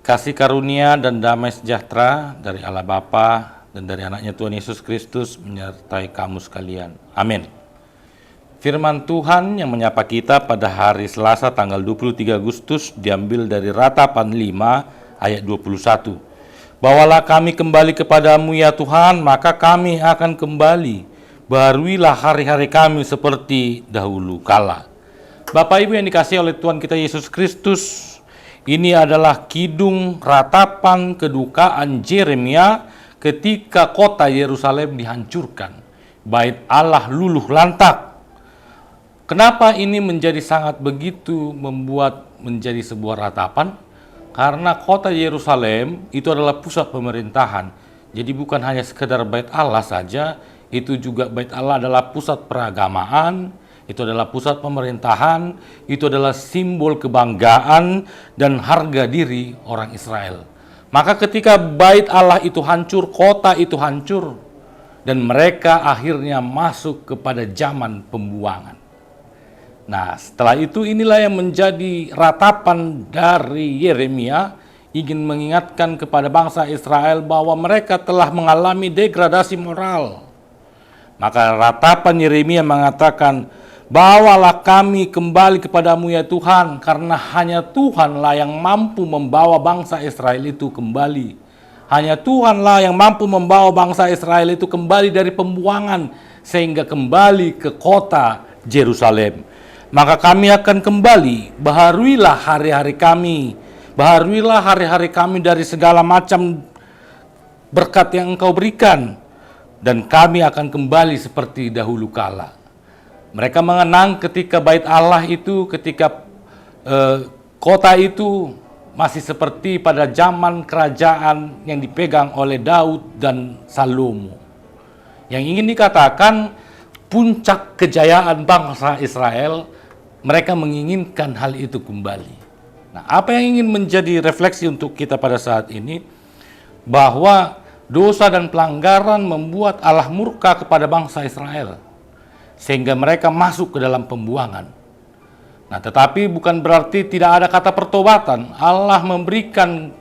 Kasih karunia dan damai sejahtera dari Allah Bapa dan dari anaknya Tuhan Yesus Kristus menyertai kamu sekalian. Amin. Firman Tuhan yang menyapa kita pada hari Selasa tanggal 23 Agustus diambil dari Ratapan 5 ayat 21. Bawalah kami kembali kepadamu ya Tuhan, maka kami akan kembali. Baharuilah hari-hari kami seperti dahulu kala. Bapak Ibu yang dikasihi oleh Tuhan kita Yesus Kristus, ini adalah kidung ratapan kedukaan Yeremia ketika kota Yerusalem dihancurkan. Bait Allah luluh lantak. Kenapa ini menjadi sangat begitu membuat menjadi sebuah ratapan? Karena kota Yerusalem itu adalah pusat pemerintahan. Jadi bukan hanya sekedar bait Allah saja, itu juga bait Allah adalah pusat peragamaan, itu adalah pusat pemerintahan, itu adalah simbol kebanggaan dan harga diri orang Israel. Maka ketika bait Allah itu hancur, kota itu hancur, dan mereka akhirnya masuk kepada zaman pembuangan. Nah, setelah itu inilah yang menjadi ratapan dari Yeremia, ingin mengingatkan kepada bangsa Israel bahwa mereka telah mengalami degradasi moral. Maka ratapan Yeremia mengatakan, bawalah kami kembali kepadamu ya Tuhan, karena hanya Tuhanlah yang mampu membawa bangsa Israel itu kembali. Hanya Tuhanlah yang mampu membawa bangsa Israel itu kembali dari pembuangan, sehingga kembali ke kota Yerusalem. Maka kami akan kembali, baharuilah hari-hari kami. Baharuilah hari-hari kami dari segala macam berkat yang Engkau berikan. Dan kami akan kembali seperti dahulu kala. Mereka mengenang ketika bait Allah itu, ketika kota itu masih seperti pada zaman kerajaan yang dipegang oleh Daud dan Salomo. Yang ingin dikatakan puncak kejayaan bangsa Israel, mereka menginginkan hal itu kembali. Nah, apa yang ingin menjadi refleksi untuk kita pada saat ini, bahwa dosa dan pelanggaran membuat Allah murka kepada bangsa Israel, sehingga mereka masuk ke dalam pembuangan. Nah, tetapi bukan berarti tidak ada kata pertobatan. Allah memberikan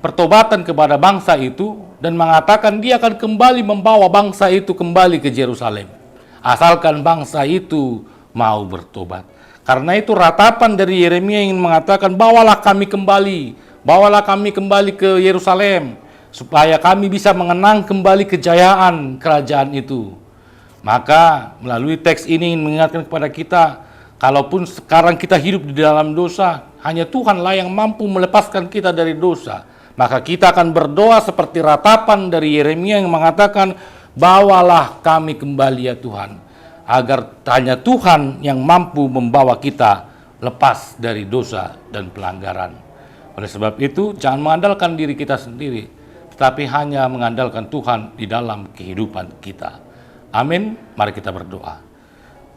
pertobatan kepada bangsa itu dan mengatakan dia akan kembali membawa bangsa itu kembali ke Yerusalem, asalkan bangsa itu mau bertobat. Karena itu ratapan dari Yeremia ingin mengatakan, bawalah kami kembali ke Yerusalem, supaya kami bisa mengenang kembali kejayaan kerajaan itu. Maka melalui teks ini ingin mengingatkan kepada kita, kalaupun sekarang kita hidup di dalam dosa, hanya Tuhanlah yang mampu melepaskan kita dari dosa. Maka kita akan berdoa seperti ratapan dari Yeremia yang mengatakan, bawalah kami kembali ya Tuhan, agar hanya Tuhan yang mampu membawa kita lepas dari dosa dan pelanggaran. Oleh sebab itu, jangan mengandalkan diri kita sendiri, tetapi hanya mengandalkan Tuhan di dalam kehidupan kita. Amin. Mari kita berdoa.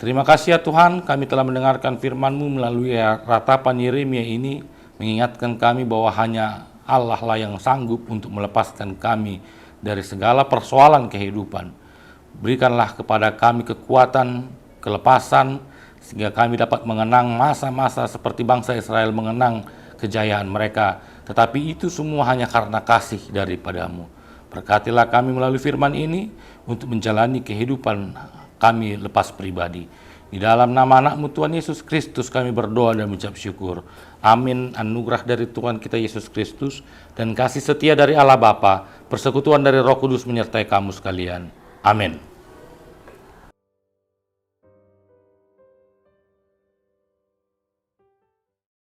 Terima kasih ya Tuhan, kami telah mendengarkan firman-Mu melalui ratapan Yeremia ini, mengingatkan kami bahwa hanya Allah lah yang sanggup untuk melepaskan kami dari segala persoalan kehidupan. Berikanlah kepada kami kekuatan, kelepasan, sehingga kami dapat mengenang masa-masa seperti bangsa Israel mengenang kejayaan mereka. Tetapi itu semua hanya karena kasih daripada-Mu. Berkatilah kami melalui firman ini untuk menjalani kehidupan kami lepas pribadi. Di dalam nama anak-Mu Tuhan Yesus Kristus kami berdoa dan mengucap syukur. Amin. Anugerah dari Tuhan kita Yesus Kristus dan kasih setia dari Allah Bapa, persekutuan dari Roh Kudus menyertai kamu sekalian. Amin.